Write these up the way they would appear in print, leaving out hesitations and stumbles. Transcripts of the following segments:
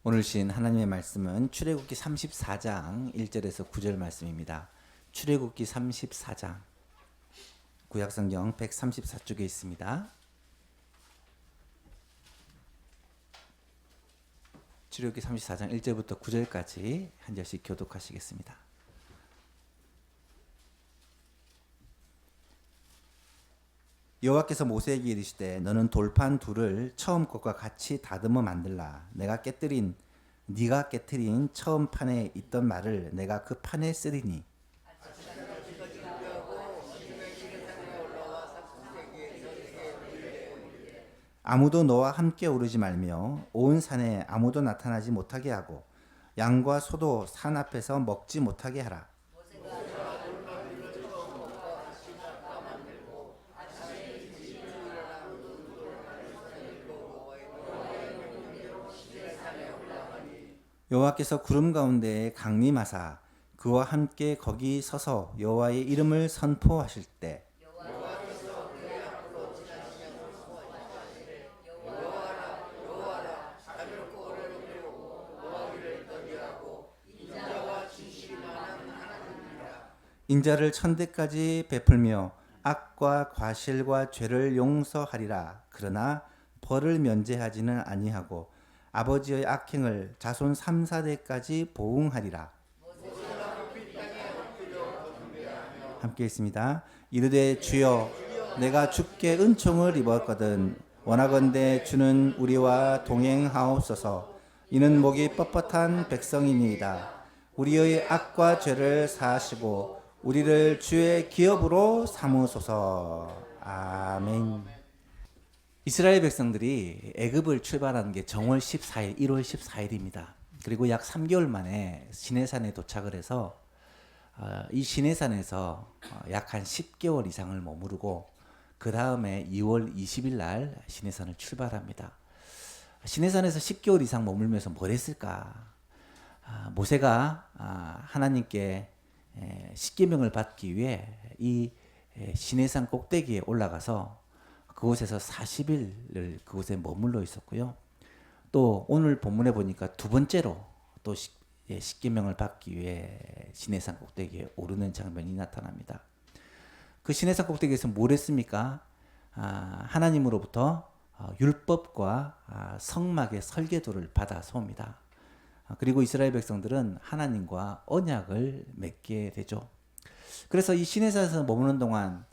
오늘 신 하나님의 말씀은 출애굽기 34장 1절에서 9절 말씀입니다. 출애굽기 34장 구약성경 134쪽에 있습니다. 출애굽기 34장 1절부터 9절까지 한 절씩 교독하시겠습니다. 여호와께서 모세에게 이르시되 너는 돌판 둘을 처음 것과 같이 다듬어 만들라. 네가 깨뜨린 처음 판에 있던 말을 내가 그 판에 쓰리니 아무도 너와 함께 오르지 말며 온 산에 아무도 나타나지 못하게 하고 양과 소도 산 앞에서 먹지 못하게 하라. 여호와께서 구름 가운데에 강림하사 그와 함께 거기 서서 여호와의 이름을 선포하실 때 인자를 천대까지 베풀며 악과 과실과 죄를 용서하리라. 그러나 벌을 면제하지는 아니하고 아버지의 악행을 자손 3, 4대까지 보응하리라. 함께 있습니다. 이르되 주여 내가 주께 은총을 입었거든 원하건대 주는 우리와 동행하옵소서. 이는 목이 뻣뻣한 백성이니이다. 우리의 악과 죄를 사하시고 우리를 주의 기업으로 삼으소서. 아멘. 이스라엘 백성들이 애굽을 출발하는 게 정월 14일, 1월 14일입니다. 그리고 약 3개월 만에 시내산에 도착을 해서 이 시내산에서 약 한 10개월 이상을 머무르고 그 다음에 2월 20일 날 시내산을 출발합니다. 시내산에서 10개월 이상 머물면서 뭘 했을까? 모세가 하나님께 십계명을 받기 위해 이 시내산 꼭대기에 올라가서 그곳에서 40일을 그곳에 머물러 있었고요. 또 오늘 본문에 보니까 두 번째로 또 십계명을 받기 위해 시내산 꼭대기에 오르는 장면이 나타납니다. 그 시내산 꼭대기에서 뭘 했습니까? 하나님으로부터 율법과 성막의 설계도를 받아서옵니다. 그리고 이스라엘 백성들은 하나님과 언약을 맺게 되죠. 그래서 이 시내산에서 머무는 동안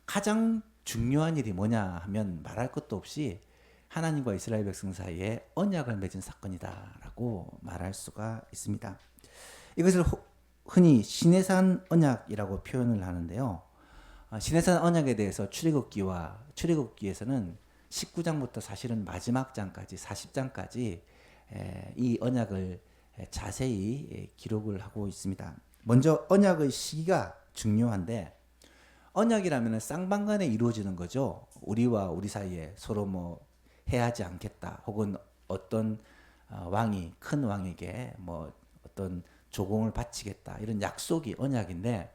가장 중요한 일이 뭐냐 하면 말할 것도 없이 하나님과 이스라엘 백성 사이에 언약을 맺은 사건이다라고 말할 수가 있습니다. 이것을 흔히 시내산 언약이라고 표현을 하는데요. 시내산 언약에 대해서 출애굽기에서는 19장부터 사실은 마지막 장까지 40장까지 이 언약을 자세히 기록을 하고 있습니다. 먼저 언약의 시기가 중요한데 언약이라면 쌍방간에 이루어지는 거죠. 우리와 우리 사이에 서로 뭐 해하지 않겠다 혹은 어떤 왕이 큰 왕에게 뭐 어떤 조공을 바치겠다 이런 약속이 언약인데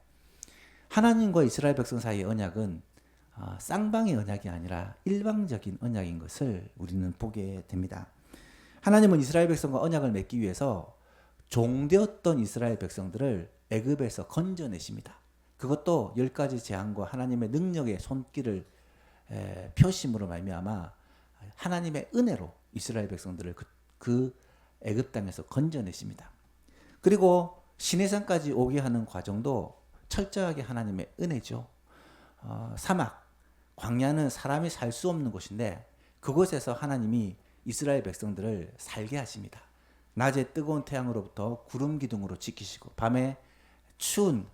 하나님과 이스라엘 백성 사이의 언약은 쌍방의 언약이 아니라 일방적인 언약인 것을 우리는 보게 됩니다. 하나님은 이스라엘 백성과 언약을 맺기 위해서 종되었던 이스라엘 백성들을 애굽에서 건져내십니다. 그것도 10가지 재앙과 하나님의 능력의 손길을 표심으로 말미암아 하나님의 은혜로 이스라엘 백성들을 그 애굽 땅에서 건져내십니다. 그리고 시내산까지 오게 하는 과정도 철저하게 하나님의 은혜죠. 사막, 광야는 사람이 살 수 없는 곳인데 그곳에서 하나님이 이스라엘 백성들을 살게 하십니다. 낮에 뜨거운 태양으로부터 구름 기둥으로 지키시고 밤에 추운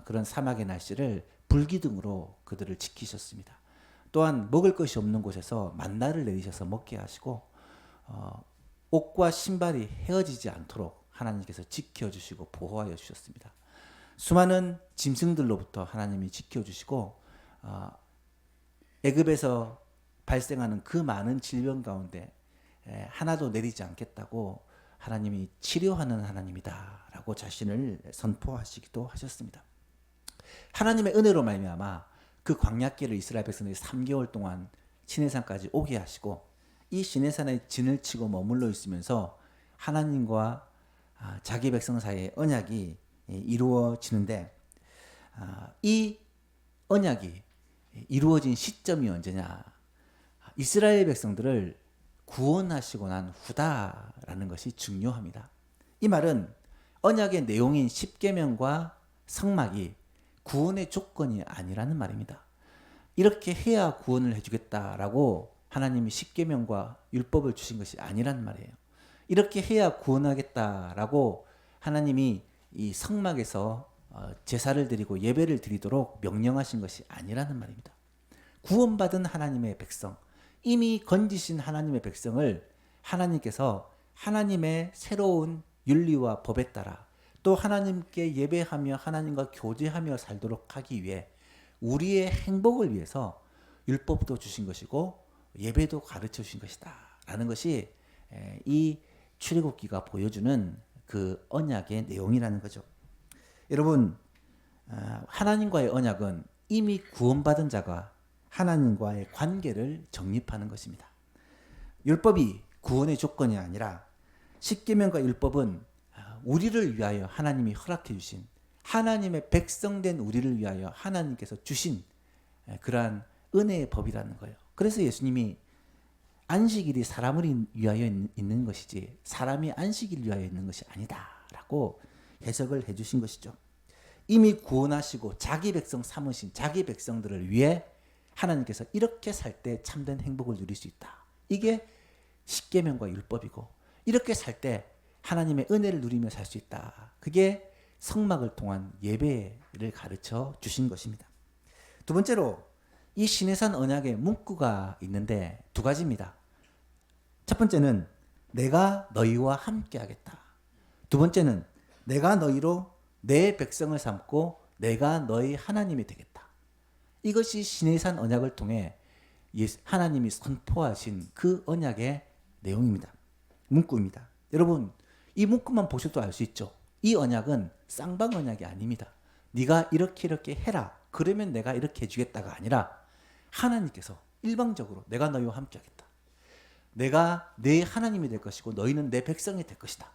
그런 사막의 날씨를 불기둥으로 그들을 지키셨습니다. 또한 먹을 것이 없는 곳에서 만나를 내리셔서 먹게 하시고 옷과 신발이 헤어지지 않도록 하나님께서 지켜주시고 보호하여 주셨습니다. 수많은 짐승들로부터 하나님이 지켜주시고 애굽에서 발생하는 그 많은 질병 가운데 하나도 내리지 않겠다고 하나님이 치료하는 하나님이다라고 자신을 선포하시기도 하셨습니다. 하나님의 은혜로 말미암아 그 광야길을 이스라엘 백성들이 3개월 동안 시내산까지 오게 하시고 이 시내산에 진을 치고 머물러 있으면서 하나님과 자기 백성 사이의 언약이 이루어지는데 이 언약이 이루어진 시점이 언제냐? 이스라엘 백성들을 구원하시고 난 후다라는 것이 중요합니다. 이 말은 언약의 내용인 십계명과 성막이 구원의 조건이 아니라는 말입니다. 이렇게 해야 구원을 해주겠다라고 하나님이 십계명과 율법을 주신 것이 아니란 말이에요. 이렇게 해야 구원하겠다라고 하나님이 이 성막에서 제사를 드리고 예배를 드리도록 명령하신 것이 아니라는 말입니다. 구원받은 하나님의 백성, 이미 건지신 하나님의 백성을 하나님께서 하나님의 새로운 윤리와 법에 따라 또 하나님께 예배하며 하나님과 교제하며 살도록 하기 위해 우리의 행복을 위해서 율법도 주신 것이고 예배도 가르쳐 주신 것이다 라는 것이 이 출애굽기가 보여주는 그 언약의 내용이라는 거죠. 여러분, 하나님과의 언약은 이미 구원받은 자가 하나님과의 관계를 정립하는 것입니다. 율법이 구원의 조건이 아니라 십계명과 율법은 우리를 위하여 하나님이 허락해 주신 하나님의 백성된 우리를 위하여 하나님께서 주신 그러한 은혜의 법이라는 거예요. 그래서 예수님이 안식일이 사람을 위하여 있는 것이지 사람이 안식일 위하여 있는 것이 아니다라고 해석을 해주신 것이죠. 이미 구원하시고 자기 백성 삼으신 자기 백성들을 위해 하나님께서 이렇게 살 때 참된 행복을 누릴 수 있다. 이게 십계명과 율법이고 이렇게 살 때 하나님의 은혜를 누리며 살 수 있다. 그게 성막을 통한 예배를 가르쳐 주신 것입니다. 두 번째로 이 시내산 언약의 문구가 있는데 두 가지입니다. 첫 번째는 내가 너희와 함께 하겠다. 두 번째는 내가 너희로 내 백성을 삼고 내가 너희 하나님이 되겠다. 이것이 시내산 언약을 통해 하나님이 선포하신 그 언약의 내용입니다. 문구입니다. 여러분, 이 문구만 보셔도 알 수 있죠. 이 언약은 쌍방 언약이 아닙니다. 네가 이렇게 해라. 그러면 내가 이렇게 해주겠다가 아니라 하나님께서 일방적으로 내가 너희와 함께 하겠다. 내가 내 하나님이 될 것이고 너희는 내 백성이 될 것이다.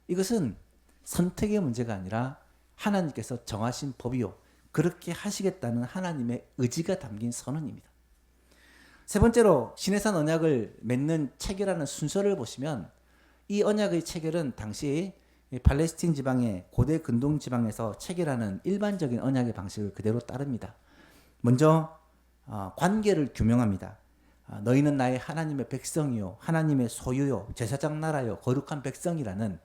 이것은 선택의 문제가 아니라 하나님께서 정하신 법이요. 그렇게 하시겠다는 하나님의 의지가 담긴 선언입니다. 세 번째로 시내산 언약을 맺는 체결하는 순서를 보시면 이 언약의 체결은 당시 팔레스틴 지방의 고대 근동 지방에서 체결하는 일반적인 언약의 방식을 그대로 따릅니다. 먼저 관계를 규명합니다. 너희는 나의 하나님의 백성이요 하나님의 소유요 제사장 나라요 거룩한 백성이라는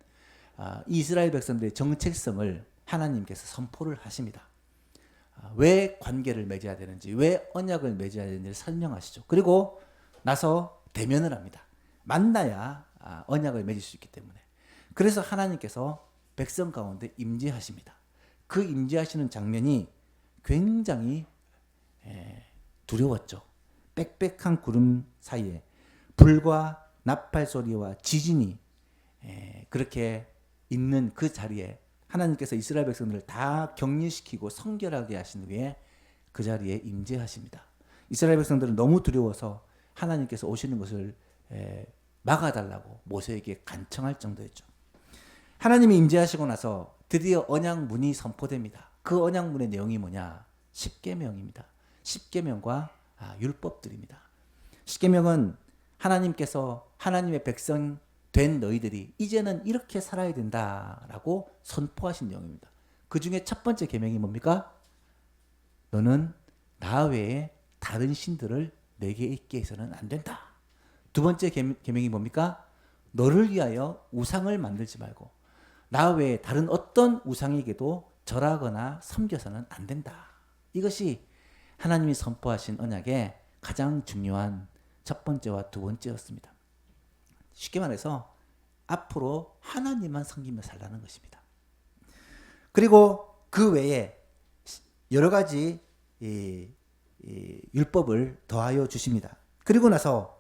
이스라엘 백성들의 정체성을 하나님께서 선포를 하십니다. 왜 관계를 맺어야 되는지 왜 언약을 맺어야 되는지를 설명하시죠. 그리고 나서 대면을 합니다. 만나야 언약을 맺을 수 있기 때문에. 그래서 하나님께서 백성 가운데 임재하십니다. 그 임재하시는 장면이 굉장히 두려웠죠. 빽빽한 구름 사이에 불과 나팔 소리와 지진이 그렇게 있는 그 자리에 하나님께서 이스라엘 백성들을 다 격리시키고 성결하게 하신 후에 그 자리에 임재하십니다. 이스라엘 백성들은 너무 두려워서 하나님께서 오시는 것을 막아달라고 모세에게 간청할 정도였죠. 하나님이 임재하시고 나서 드디어 언약문이 선포됩니다. 그 언약문의 내용이 뭐냐? 십계명입니다. 십계명과 율법들입니다. 십계명은 하나님께서 하나님의 백성 된 너희들이 이제는 이렇게 살아야 된다라고 선포하신 내용입니다. 그 중에 첫 번째 계명이 뭡니까? 너는 나 외에 다른 신들을 내게 있게 해서는 안 된다. 두 번째 계명이 뭡니까? 너를 위하여 우상을 만들지 말고 나 외에 다른 어떤 우상에게도 절하거나 섬겨서는 안 된다. 이것이 하나님이 선포하신 언약의 가장 중요한 첫 번째와 두 번째였습니다. 쉽게 말해서 앞으로 하나님만 섬기며 살라는 것입니다. 그리고 그 외에 여러 가지 율법을 더하여 주십니다. 그리고 나서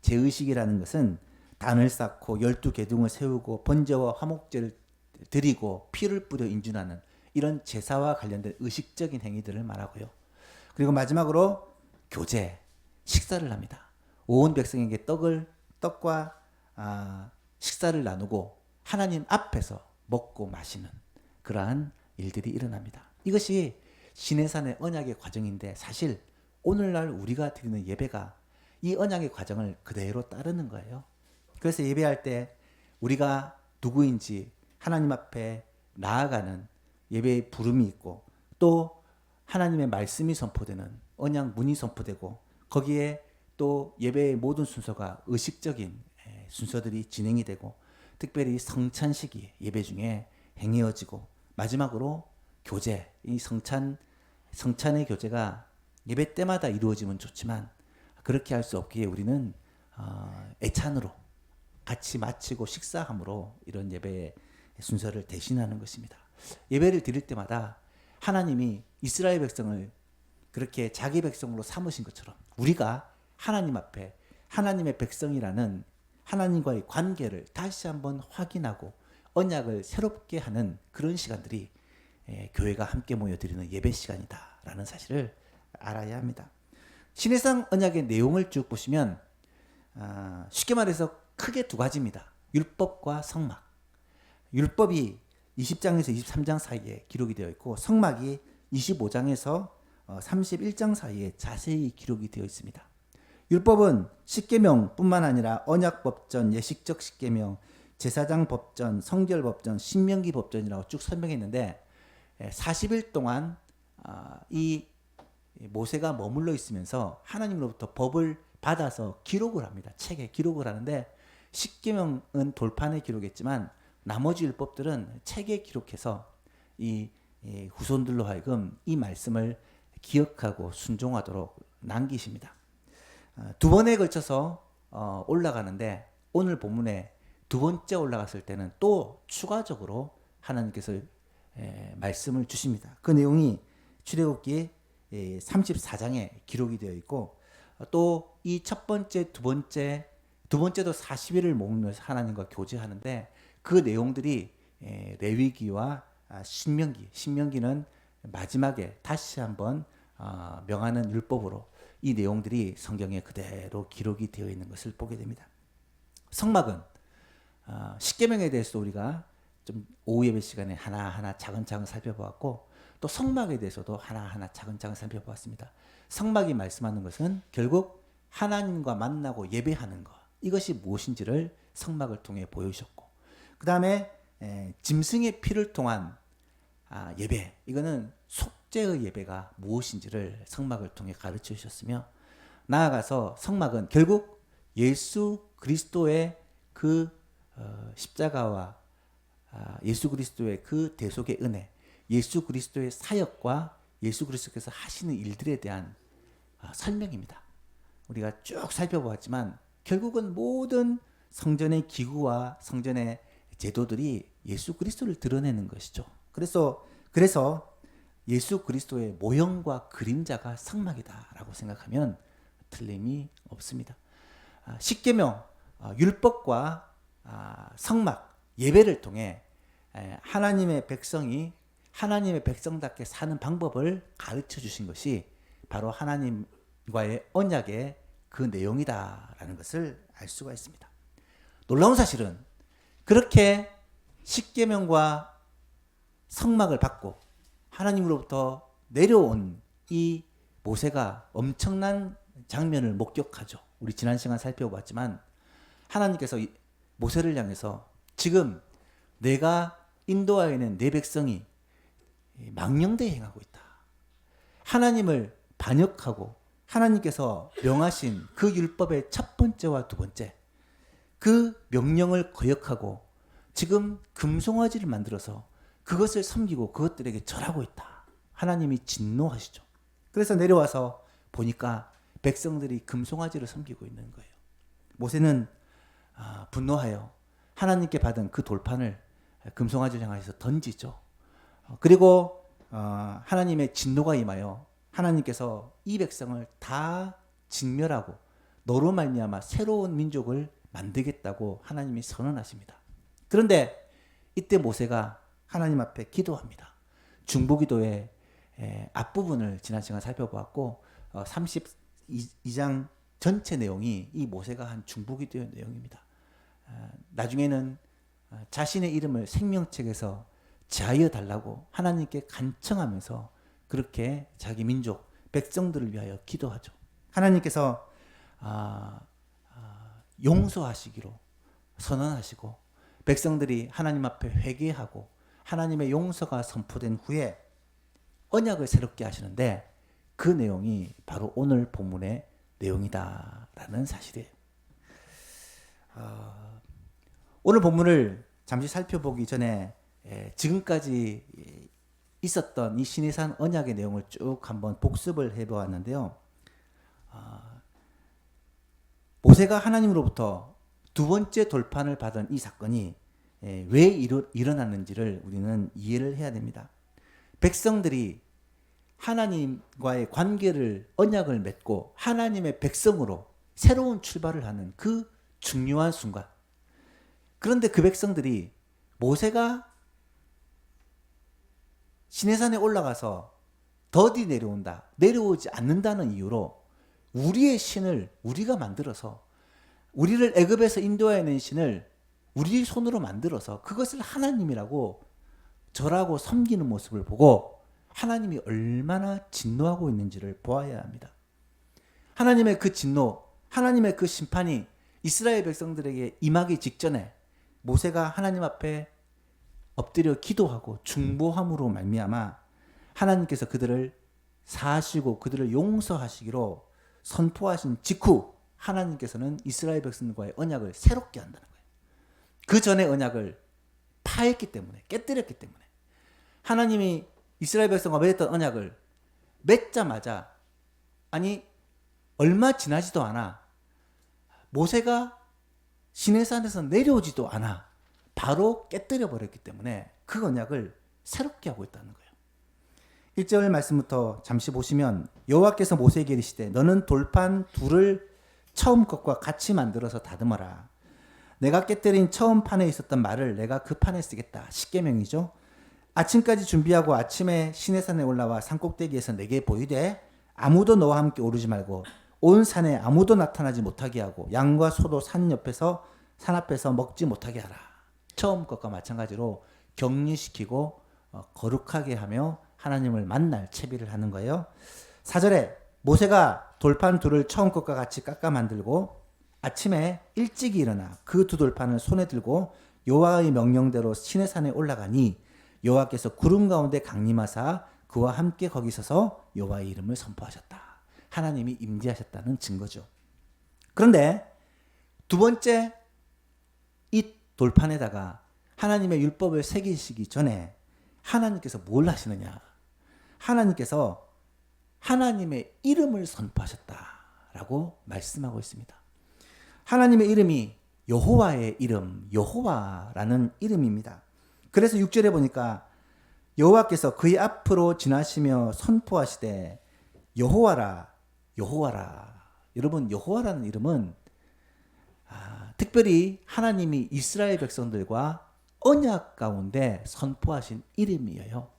제의식이라는 것은 단을 쌓고 12계둥을 세우고 번제와 화목제를 드리고 피를 뿌려 인준하는 이런 제사와 관련된 의식적인 행위들을 말하고요. 그리고 마지막으로 교제, 식사를 합니다. 온 백성에게 떡과 식사를 나누고 하나님 앞에서 먹고 마시는 그러한 일들이 일어납니다. 이것이 시내산의 언약의 과정인데 사실 오늘날 우리가 드리는 예배가 이 언약의 과정을 그대로 따르는 거예요. 그래서 예배할 때 우리가 누구인지 하나님 앞에 나아가는 예배의 부름이 있고 또 하나님의 말씀이 선포되는 언약 문이 선포되고 거기에 또 예배의 모든 순서가 의식적인 순서들이 진행이 되고 특별히 성찬식이 예배 중에 행해지고 마지막으로 교제, 이 성찬의 교제가 예배 때마다 이루어지면 좋지만 그렇게 할 수 없기에 우리는 애찬으로 같이 마치고 식사함으로 이런 예배의 순서를 대신하는 것입니다. 예배를 드릴 때마다 하나님이 이스라엘 백성을 그렇게 자기 백성으로 삼으신 것처럼 우리가 하나님 앞에 하나님의 백성이라는 하나님과의 관계를 다시 한번 확인하고 언약을 새롭게 하는 그런 시간들이 교회가 함께 모여드리는 예배 시간이다라는 사실을 알아야 합니다. 신해상 언약의 내용을 쭉 보시면 쉽게 말해서 크게 두 가지입니다. 율법과 성막. 율법이 20장에서 23장 사이에 기록이 되어 있고 성막이 25장에서 31장 사이에 자세히 기록이 되어 있습니다. 율법은 십계명뿐만 아니라 언약법전, 예식적 십계명, 제사장 법전, 성결 법전, 신명기 법전이라고 쭉 설명했는데 40일 동안 이 모세가 머물러 있으면서 하나님으로부터 법을 받아서 기록을 합니다. 책에 기록을 하는데 십계명은 돌판에 기록했지만 나머지 율법들은 책에 기록해서 이 후손들로 하여금 이 말씀을 기억하고 순종하도록 남기십니다. 두 번에 걸쳐서 올라가는데 오늘 본문에 두 번째 올라갔을 때는 또 추가적으로 하나님께서 말씀을 주십니다. 그 내용이 출애굽기 34장에 기록이 되어 있고 또 이 첫 번째, 두 번째도 40일을 머물면서 하나님과 교제하는데 그 내용들이 레위기와 신명기는 마지막에 다시 한번 명하는 율법으로 이 내용들이 성경에 그대로 기록이 되어 있는 것을 보게 됩니다. 성막은 십계명에 대해서 우리가 좀 오후 예배 시간에 하나하나 차근차근 살펴보았고 또 성막에 대해서도 하나하나 차근차근 살펴보았습니다. 성막이 말씀하는 것은 결국 하나님과 만나고 예배하는 것, 이것이 무엇인지를 성막을 통해 보여주셨고 그 다음에 짐승의 피를 통한 예배, 이거는 속죄의 예배가 무엇인지를 성막을 통해 가르쳐 주셨으며 나아가서 성막은 결국 예수 그리스도의 그 십자가와 예수 그리스도의 그 대속의 은혜, 예수 그리스도의 사역과 예수 그리스도께서 하시는 일들에 대한 설명입니다. 우리가 쭉 살펴보았지만 결국은 모든 성전의 기구와 성전의 제도들이 예수 그리스도를 드러내는 것이죠. 그래서 예수 그리스도의 모형과 그림자가 성막이다라고 생각하면 틀림이 없습니다. 십계명, 율법과 성막, 예배를 통해 하나님의 백성이 하나님의 백성답게 사는 방법을 가르쳐 주신 것이 바로 하나님과의 언약의 그 내용이다라는 것을 알 수가 있습니다. 놀라운 사실은 그렇게 십계명과 성막을 받고 하나님으로부터 내려온 이 모세가 엄청난 장면을 목격하죠. 우리 지난 시간 살펴봤지만 하나님께서 모세를 향해서 지금 내가 인도하여 있는 내 백성이 망령되이 행하고 있다. 하나님을 반역하고 하나님께서 명하신 그 율법의 첫 번째와 두 번째 그 명령을 거역하고 지금 금송아지를 만들어서 그것을 섬기고 그것들에게 절하고 있다. 하나님이 진노하시죠. 그래서 내려와서 보니까 백성들이 금송아지를 섬기고 있는 거예요. 모세는 분노하여 하나님께 받은 그 돌판을 금송아지를 향해서 던지죠. 그리고 하나님의 진노가 임하여 하나님께서 이 백성을 다 진멸하고 너로 말미암아 새로운 민족을 만들겠다고 하나님이 선언하십니다. 그런데 이때 모세가 하나님 앞에 기도합니다. 중보기도의 앞부분을 지난 시간 살펴보았고 32장 전체 내용이 이 모세가 한 중보기도의 내용입니다. 나중에는 자신의 이름을 생명책에서 제하여 달라고 하나님께 간청하면서 그렇게 자기 민족 백성들을 위하여 기도하죠. 하나님께서 용서하시기로 선언하시고 백성들이 하나님 앞에 회개하고 하나님의 용서가 선포된 후에 언약을 새롭게 하시는데 그 내용이 바로 오늘 본문의 내용이다라는 사실이에요. 오늘 본문을 잠시 살펴보기 전에 지금까지 있었던 이 시내산 언약의 내용을 쭉 한번 복습을 해보았는데요. 모세가 하나님으로부터 두 번째 돌판을 받은 이 사건이 왜 일어났는지를 우리는 이해를 해야 됩니다. 백성들이 하나님과의 관계를 언약을 맺고 하나님의 백성으로 새로운 출발을 하는 그 중요한 순간. 그런데 그 백성들이 모세가 시내산에 올라가서 더디 내려오지 않는다는 이유로 우리의 신을 우리가 만들어서 우리를 애굽에서 인도해낸 신을 우리 손으로 만들어서 그것을 하나님이라고 절하고 섬기는 모습을 보고 하나님이 얼마나 진노하고 있는지를 보아야 합니다. 하나님의 그 진노, 하나님의 그 심판이 이스라엘 백성들에게 임하기 직전에 모세가 하나님 앞에 엎드려 기도하고 중보함으로 말미암아 하나님께서 그들을 사하시고 그들을 용서하시기로 선포하신 직후 하나님께서는 이스라엘 백성과의 언약을 새롭게 한다는 거예요. 그 전의 언약을 파했기 때문에, 깨뜨렸기 때문에 하나님이 이스라엘 백성과 맺었던 언약을 맺자마자, 아니 얼마 지나지도 않아 모세가 시내산에서 내려오지도 않아 바로 깨뜨려 버렸기 때문에 그 언약을 새롭게 하고 있다는 거예요. 1절 말씀부터 잠시 보시면 여호와께서 모세에게 이르시되 너는 돌판 둘을 처음 것과 같이 만들어서 다듬어라. 내가 깨뜨린 처음 판에 있었던 말을 내가 그 판에 쓰겠다. 십계명이죠. 아침까지 준비하고 아침에 시내산에 올라와 산꼭대기에서 내게 보이되 아무도 너와 함께 오르지 말고 온 산에 아무도 나타나지 못하게 하고 양과 소도 산 앞에서 먹지 못하게 하라. 처음 것과 마찬가지로 격리시키고 거룩하게 하며 하나님을 만날 채비를 하는 거예요. 4절에 모세가 돌판 둘을 처음 것과 같이 깎아 만들고 아침에 일찍이 일어나 그 두 돌판을 손에 들고 여호와의 명령대로 시내산에 올라가니 여호와께서 구름 가운데 강림하사 그와 함께 거기 서서 여호와의 이름을 선포하셨다. 하나님이 임재하셨다는 증거죠. 그런데 두 번째 이 돌판에다가 하나님의 율법을 새기시기 전에 하나님께서 뭘 하시느냐? 하나님께서 하나님의 이름을 선포하셨다라고 말씀하고 있습니다. 하나님의 이름이 여호와의 이름, 여호와라는 이름입니다. 그래서 6절에 보니까 여호와께서 그의 앞으로 지나시며 선포하시되 여호와라, 여호와라. 여러분, 여호와라는 이름은 특별히 하나님이 이스라엘 백성들과 언약 가운데 선포하신 이름이에요.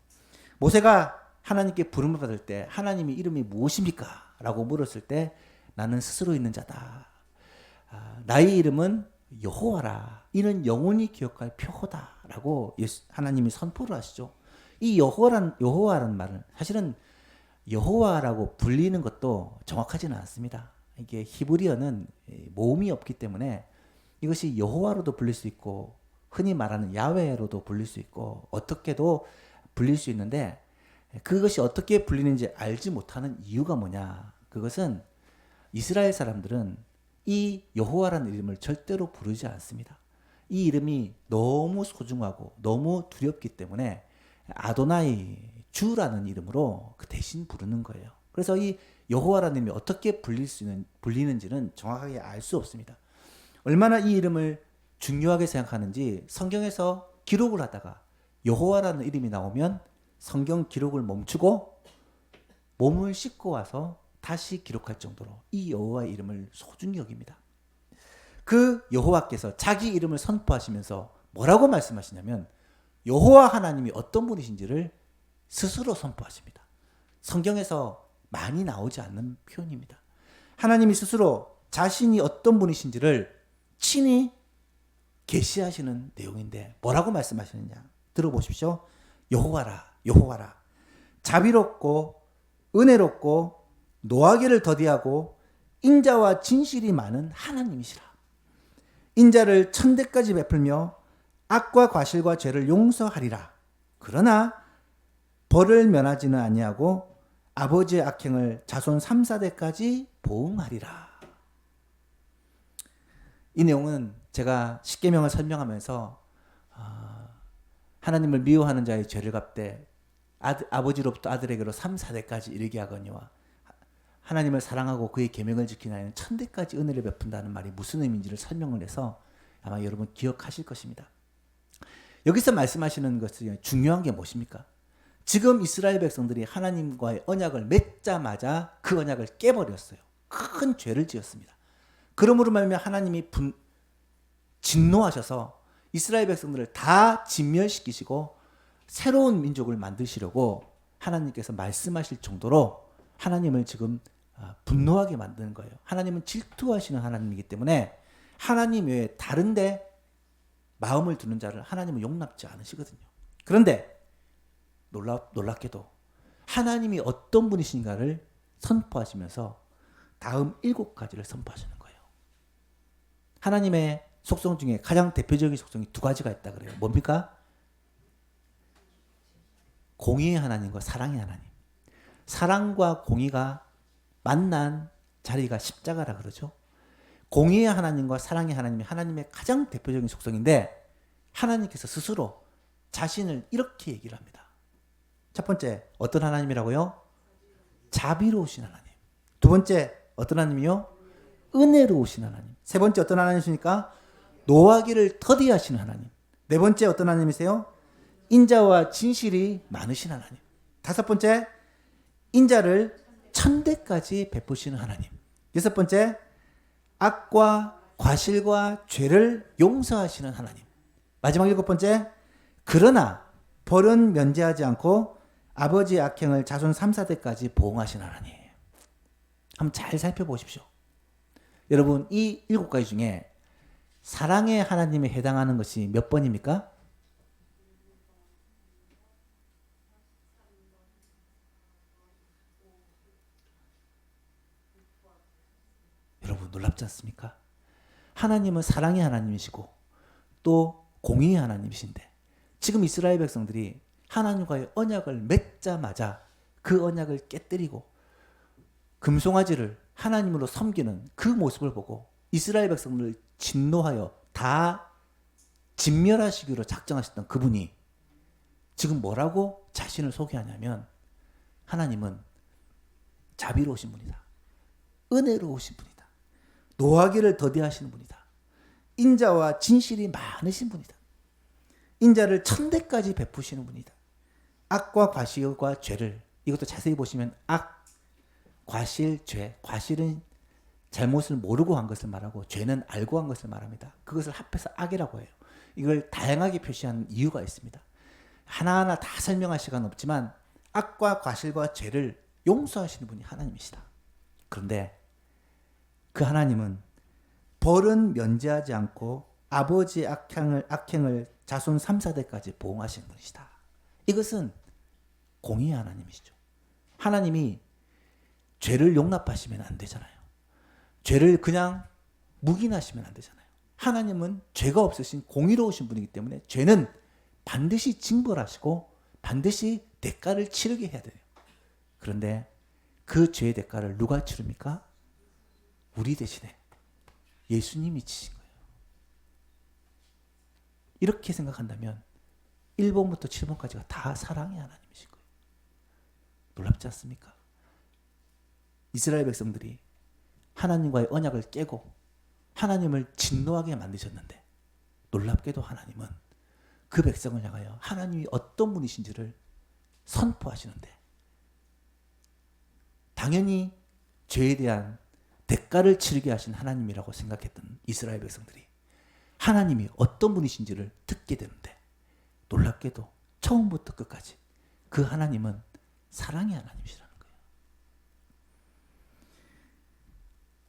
모세가 하나님께 부름을 받을 때 하나님의 이름이 무엇입니까? 라고 물었을 때 나는 스스로 있는 자다. 나의 이름은 여호와라. 이는 영원히 기억할 표호다. 라고 하나님이 선포를 하시죠. 이 여호와라는 말은 사실은 여호와라고 불리는 것도 정확하지는 않습니다. 이게 히브리어는 모음이 없기 때문에 이것이 여호와로도 불릴 수 있고 흔히 말하는 야훼로도 불릴 수 있고 어떻게도 불릴 수 있는데 그것이 어떻게 불리는지 알지 못하는 이유가 뭐냐? 그것은 이스라엘 사람들은 이 여호와라는 이름을 절대로 부르지 않습니다. 이 이름이 너무 소중하고 너무 두렵기 때문에 아도나이, 주라는 이름으로 그 대신 부르는 거예요. 그래서 이 여호와라는 이름이 어떻게 불리는지는 정확하게 알 수 없습니다. 얼마나 이 이름을 중요하게 생각하는지 성경에서 기록을 하다가 여호와라는 이름이 나오면 성경 기록을 멈추고 몸을 씻고 와서 다시 기록할 정도로 이 여호와의 이름을 소중히 여깁니다. 그 여호와께서 자기 이름을 선포하시면서 뭐라고 말씀하시냐면 여호와 하나님이 어떤 분이신지를 스스로 선포하십니다. 성경에서 많이 나오지 않는 표현입니다. 하나님이 스스로 자신이 어떤 분이신지를 친히 계시하시는 내용인데 뭐라고 말씀하시느냐 들어보십시오. 여호와라 여호와라 자비롭고 은혜롭고 노하기를 더디하고 인자와 진실이 많은 하나님이시라. 인자를 천대까지 베풀며 악과 과실과 죄를 용서하리라. 그러나 벌을 면하지는 아니하고 아버지의 악행을 자손 3, 4대까지 보응하리라. 이 내용은 제가 십계명을 설명하면서 하나님을 미워하는 자의 죄를 갚되 아버지로부터 아들에게로 3, 4대까지 이르게 하거니와 하나님을 사랑하고 그의 계명을 지키는 아이는 천대까지 은혜를 베푼다는 말이 무슨 의미인지를 설명을 해서 아마 여러분 기억하실 것입니다. 여기서 말씀하시는 것이 중요한 게 무엇입니까? 지금 이스라엘 백성들이 하나님과의 언약을 맺자마자 그 언약을 깨버렸어요. 큰 죄를 지었습니다. 그러므로 말미암아 하나님이 진노하셔서 이스라엘 백성들을 다 진멸시키시고 새로운 민족을 만드시려고 하나님께서 말씀하실 정도로 하나님을 지금 분노하게 만드는 거예요. 하나님은 질투하시는 하나님이기 때문에 하나님 외에 다른데 마음을 두는 자를 하나님은 용납지 않으시거든요. 그런데 놀랍게도 하나님이 어떤 분이신가를 선포하시면서 다음 7가지를 선포하시는 거예요. 하나님의 속성 중에 가장 대표적인 속성이 2가지가 있다 그래요. 뭡니까? 공의의 하나님과 사랑의 하나님. 사랑과 공의가 만난 자리가 십자가라 그러죠. 공의의 하나님과 사랑의 하나님이 하나님의 가장 대표적인 속성인데 하나님께서 스스로 자신을 이렇게 얘기를 합니다. 첫 번째 어떤 하나님이라고요? 자비로우신 하나님. 두 번째 어떤 하나님이요? 은혜로우신 하나님. 세 번째 어떤 하나님이십니까? 노하기를 더디하시는 하나님. 네 번째 어떤 하나님이세요? 인자와 진실이 많으신 하나님. 다섯 번째 인자를 천대까지 베푸시는 하나님. 여섯 번째 악과 과실과 죄를 용서하시는 하나님. 마지막 7번째 그러나 벌은 면제하지 않고 아버지의 악행을 자손 3, 4대까지 보응하시는 하나님. 한번 잘 살펴보십시오. 여러분 이 7가지 중에 사랑의 하나님에 해당하는 것이 몇 번입니까? 여러분 놀랍지 않습니까? 하나님은 사랑의 하나님이시고 또 공의의 하나님이신데 지금 이스라엘 백성들이 하나님과의 언약을 맺자마자 그 언약을 깨뜨리고 금송아지를 하나님으로 섬기는 그 모습을 보고 이스라엘 백성들을 진노하여 다 진멸하시기로 작정하셨던 그분이 지금 뭐라고 자신을 소개하냐면 하나님은 자비로우신 분이다. 은혜로우신 분이다. 노하기를 더디하시는 분이다. 인자와 진실이 많으신 분이다. 인자를 천대까지 베푸시는 분이다. 악과 과실과 죄를 이것도 자세히 보시면 악, 과실, 죄. 과실은 잘못을 모르고 한 것을 말하고 죄는 알고 한 것을 말합니다. 그것을 합해서 악이라고 해요. 이걸 다양하게 표시하는 이유가 있습니다. 하나하나 다 설명할 시간은 없지만 악과 과실과 죄를 용서하시는 분이 하나님이시다. 그런데 그 하나님은 벌은 면제하지 않고 아버지의 악행을 자손 3, 4대까지 보응하시는 분이시다. 이것은 공의의 하나님이시죠. 하나님이 죄를 용납하시면 안 되잖아요. 죄를 그냥 묵인하시면 안 되잖아요. 하나님은 죄가 없으신 공의로우신 분이기 때문에 죄는 반드시 징벌하시고 반드시 대가를 치르게 해야 돼요. 그런데 그 죄의 대가를 누가 치릅니까? 우리 대신에 예수님이 치신 거예요. 이렇게 생각한다면 1번부터 7번까지가 다 사랑의 하나님이신 거예요. 놀랍지 않습니까? 이스라엘 백성들이 하나님과의 언약을 깨고 하나님을 진노하게 만드셨는데 놀랍게도 하나님은 그 백성을 향하여 하나님이 어떤 분이신지를 선포하시는데 당연히 죄에 대한 대가를 치르게 하신 하나님이라고 생각했던 이스라엘 백성들이 하나님이 어떤 분이신지를 듣게 되는데 놀랍게도 처음부터 끝까지 그 하나님은 사랑의 하나님이시라는 거예요.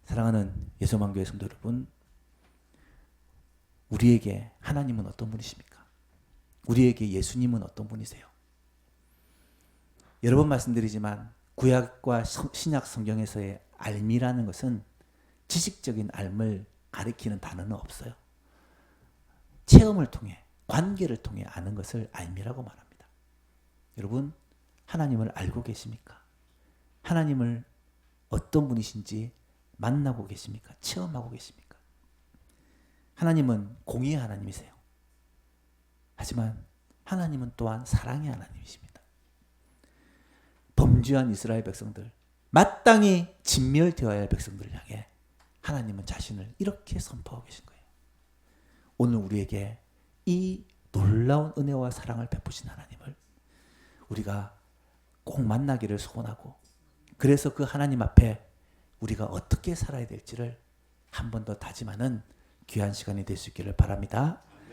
사랑하는 예수만교회 성도 여러분, 우리에게 하나님은 어떤 분이십니까? 우리에게 예수님은 어떤 분이세요? 여러 번 말씀드리지만 구약과 신약 성경에서의 알미라는 것은 지식적인 알을 가리키는 단어는 없어요. 체험을 통해, 관계를 통해 아는 것을 알미라고 말합니다. 여러분, 하나님을 알고 계십니까? 하나님을 어떤 분이신지 만나고 계십니까? 체험하고 계십니까? 하나님은 공의의 하나님이세요. 하지만 하나님은 또한 사랑의 하나님이십니다. 범죄한 이스라엘 백성들, 마땅히 진멸되어야 할 백성들을 향해 하나님은 자신을 이렇게 선포하고 계신 거예요. 오늘 우리에게 이 놀라운 은혜와 사랑을 베푸신 하나님을 우리가 꼭 만나기를 소원하고, 그래서 그 하나님 앞에 우리가 어떻게 살아야 될지를 한 번 더 다짐하는 귀한 시간이 될 수 있기를 바랍니다.